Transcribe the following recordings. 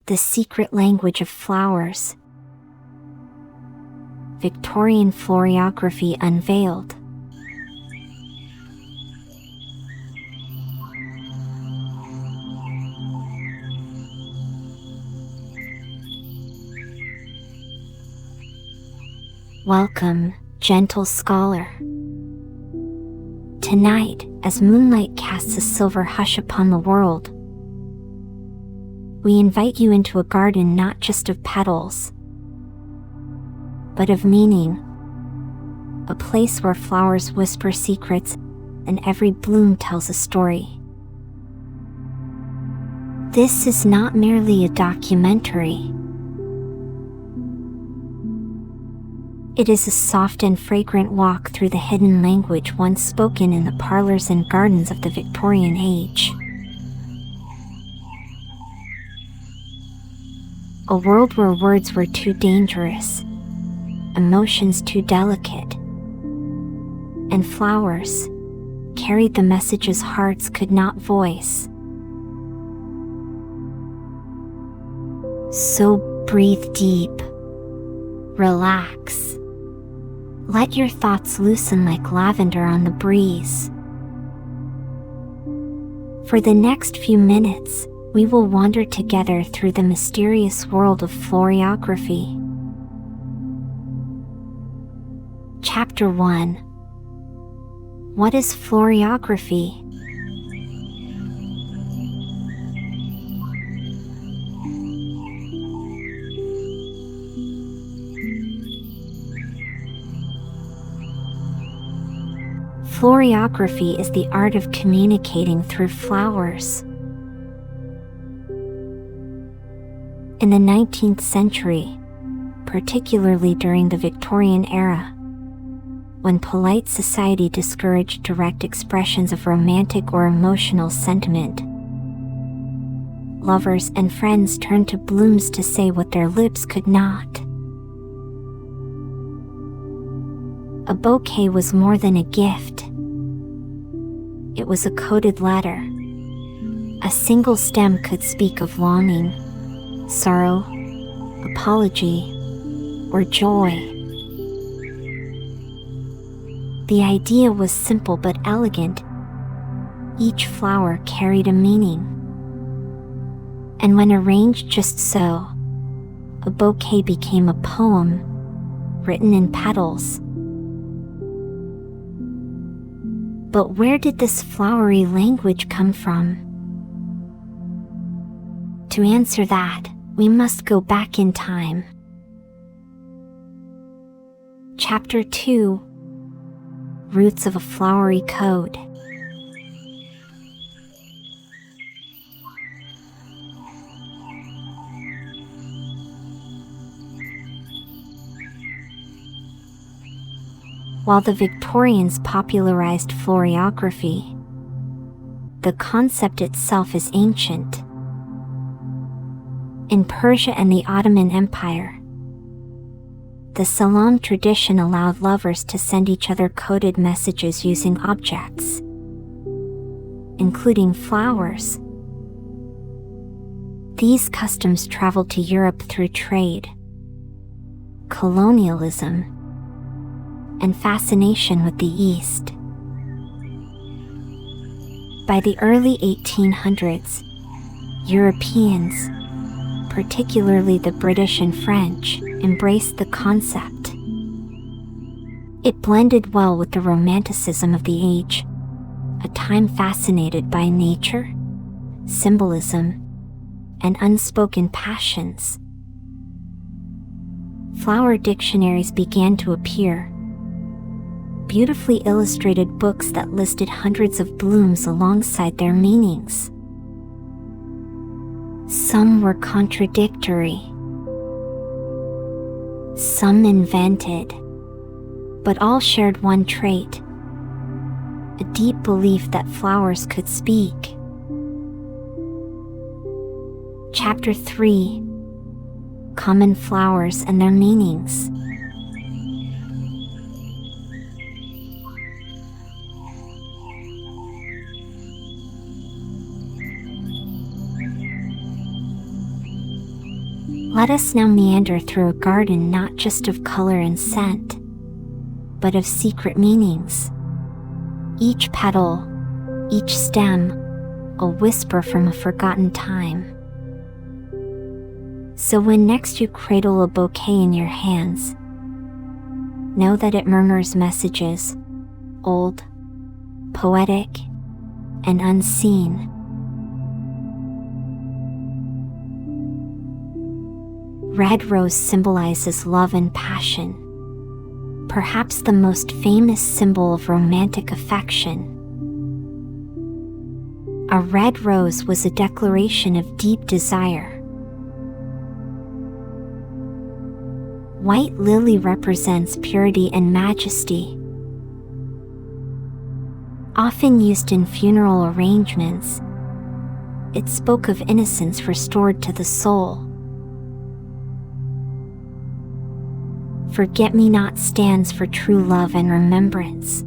The secret language of flowers. Victorian Floriography unveiled. Welcome, gentle scholar. Tonight, as moonlight casts a silver hush upon the world, we invite you into a garden not just of petals, but of meaning, a place where flowers whisper secrets and every bloom tells a story. This is not merely a documentary. It is a soft and fragrant walk through the hidden language once spoken in the parlors and gardens of the Victorian age. A world where words were too dangerous, emotions too delicate, and flowers carried the messages hearts could not voice. So breathe deep, relax. Let your thoughts loosen like lavender on the breeze. For the next few minutes, we will wander together through the mysterious world of floriography. Chapter 1. What is floriography? Floriography is the art of communicating through flowers. In the 19th century, particularly during the Victorian era, when polite society discouraged direct expressions of romantic or emotional sentiment, lovers and friends turned to blooms to say what their lips could not. A bouquet was more than a gift. It was a coded letter. A single stem could speak of longing, sorrow, apology, or joy. The idea was simple but elegant. Each flower carried a meaning. And when arranged just so, a bouquet became a poem, written in petals. But where did this flowery language come from? To answer that, we must go back in time. Chapter 2. Roots of a Flowery Code. While the Victorians popularized floriography, the concept itself is ancient. In Persia and the Ottoman Empire, the salam tradition allowed lovers to send each other coded messages using objects, including flowers. These customs traveled to Europe through trade, colonialism, and fascination with the East. By the early 1800s, Europeans, particularly the British and French, embraced the concept. It blended well with the romanticism of the age, a time fascinated by nature, symbolism, and unspoken passions. Flower dictionaries began to appear, beautifully illustrated books that listed hundreds of blooms alongside their meanings. Some were contradictory, some invented, but all shared one trait: a deep belief that flowers could speak. Chapter 3. Common flowers and their meanings. Let us now meander through a garden not just of color and scent, but of secret meanings. Each petal, each stem, a whisper from a forgotten time. So when next you cradle a bouquet in your hands, know that it murmurs messages, old, poetic, and unseen. Red rose symbolizes love and passion, perhaps the most famous symbol of romantic affection. A red rose was a declaration of deep desire. White lily represents purity and majesty. Often used in funeral arrangements, it spoke of innocence restored to the soul. Forget-me-not stands for true love and remembrance.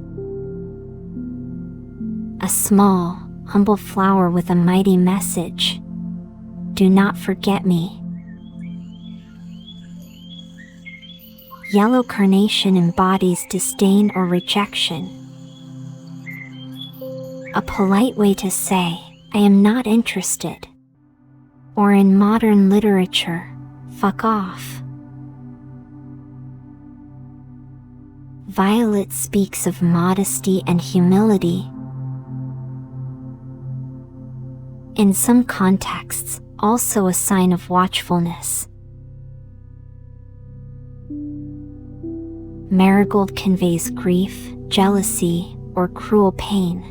A small, humble flower with a mighty message. Do not forget me. Yellow carnation embodies disdain or rejection. A polite way to say, I am not interested. Or in modern literature, fuck off. Violet speaks of modesty and humility. In some contexts, also a sign of watchfulness. Marigold conveys grief, jealousy, or cruel pain.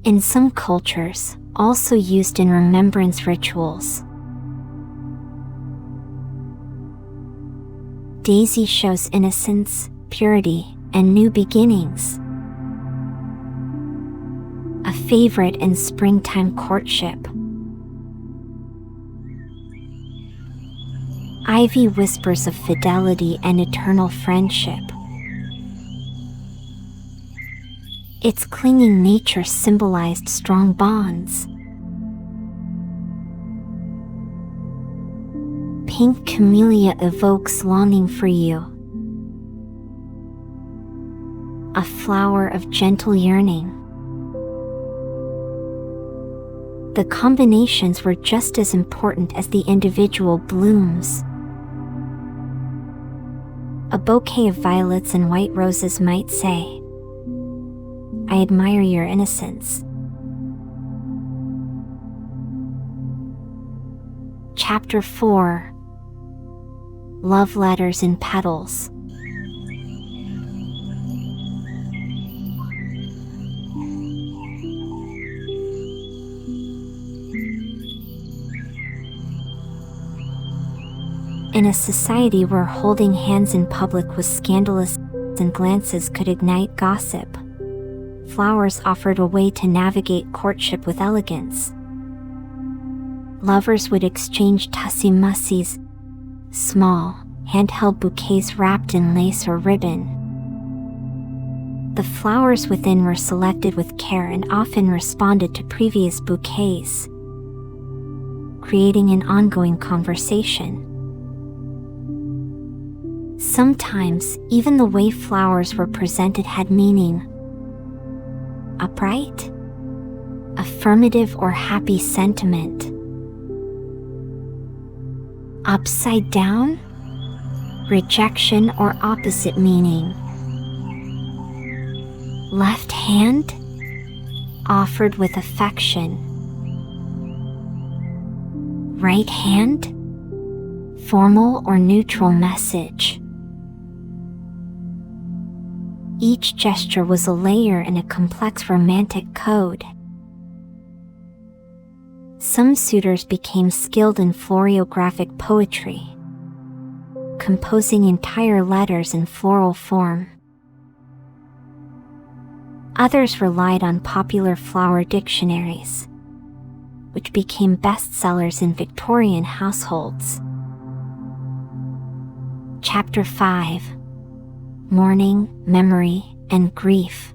In some cultures, also used in remembrance rituals. Daisy shows innocence, purity, and new beginnings. A favorite in springtime courtship. Ivy whispers of fidelity and eternal friendship. Its clinging nature symbolized strong bonds. Pink camellia evokes longing for you. A flower of gentle yearning. The combinations were just as important as the individual blooms. A bouquet of violets and white roses might say, I admire your innocence. Chapter 4. Love letters in petals. In a society where holding hands in public was scandalous and glances could ignite gossip, flowers offered a way to navigate courtship with elegance. Lovers would exchange tussie-mussies, small, handheld bouquets wrapped in lace or ribbon. The flowers within were selected with care and often responded to previous bouquets, creating an ongoing conversation. Sometimes, even the way flowers were presented had meaning. Upright, affirmative or happy sentiment. Upside down, rejection or opposite meaning. Left hand, offered with affection. Right hand, formal or neutral message. Each gesture was a layer in a complex romantic code. Some suitors became skilled in floriographic poetry, composing entire letters in floral form. Others relied on popular flower dictionaries, which became bestsellers in Victorian households. Chapter 5. Mourning, Memory, and Grief.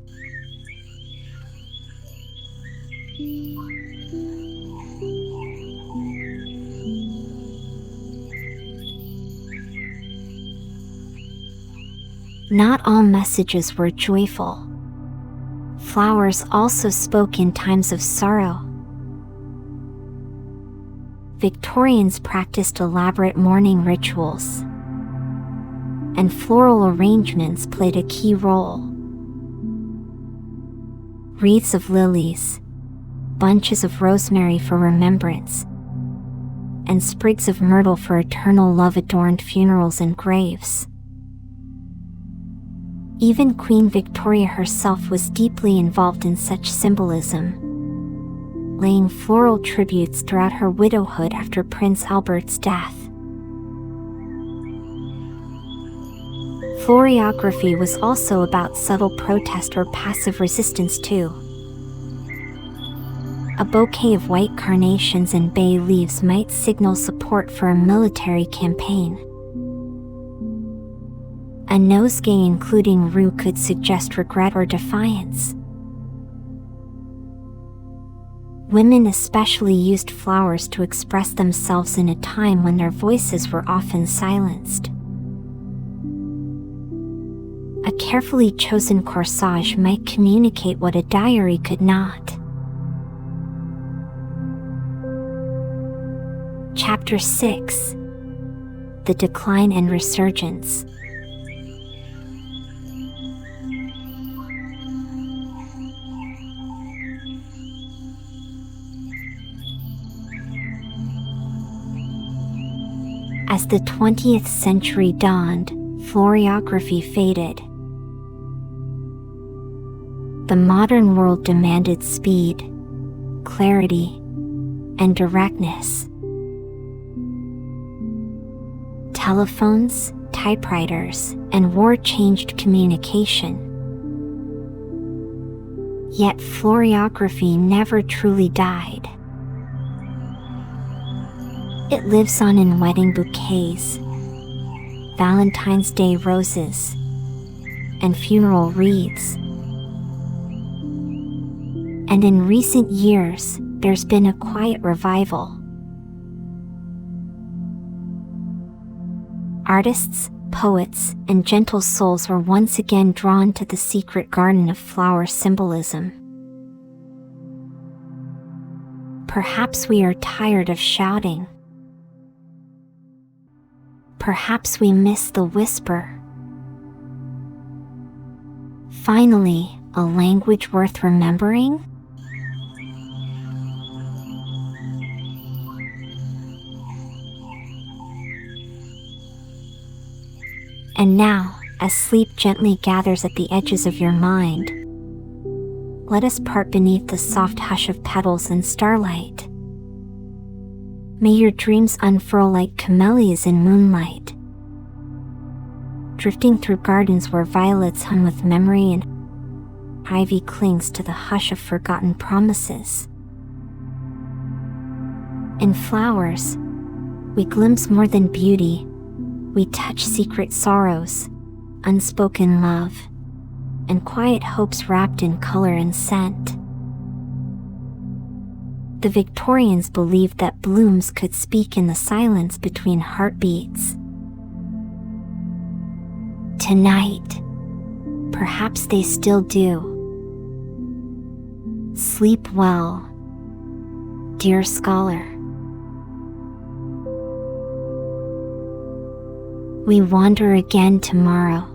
Not all messages were joyful. Flowers also spoke in times of sorrow. Victorians practiced elaborate mourning rituals, and floral arrangements played a key role. Wreaths of lilies, bunches of rosemary for remembrance, and sprigs of myrtle for eternal love adorned funerals and graves. Even Queen Victoria herself was deeply involved in such symbolism, laying floral tributes throughout her widowhood after Prince Albert's death. Floriography was also about subtle protest or passive resistance too. A bouquet of white carnations and bay leaves might signal support for a military campaign. A nosegay including rue could suggest regret or defiance. Women especially used flowers to express themselves in a time when their voices were often silenced. A carefully chosen corsage might communicate what a diary could not. Chapter 6: The Decline and Resurgence. As the 20th century dawned, floriography faded. The modern world demanded speed, clarity, and directness. Telephones, typewriters, and war changed communication. Yet floriography never truly died. It lives on in wedding bouquets, Valentine's Day roses, and funeral wreaths. And in recent years, there's been a quiet revival. Artists, poets, and gentle souls were once again drawn to the secret garden of flower symbolism. Perhaps we are tired of shouting. Perhaps we miss the whisper. Finally, a language worth remembering? And now, as sleep gently gathers at the edges of your mind, let us part beneath the soft hush of petals and starlight. May your dreams unfurl like camellias in moonlight, drifting through gardens where violets hum with memory and ivy clings to the hush of forgotten promises. In flowers, we glimpse more than beauty. We touch secret sorrows, unspoken love, and quiet hopes wrapped in color and scent. The Victorians believed that blooms could speak in the silence between heartbeats. Tonight, perhaps they still do. Sleep well, dear scholar. We wander again tomorrow.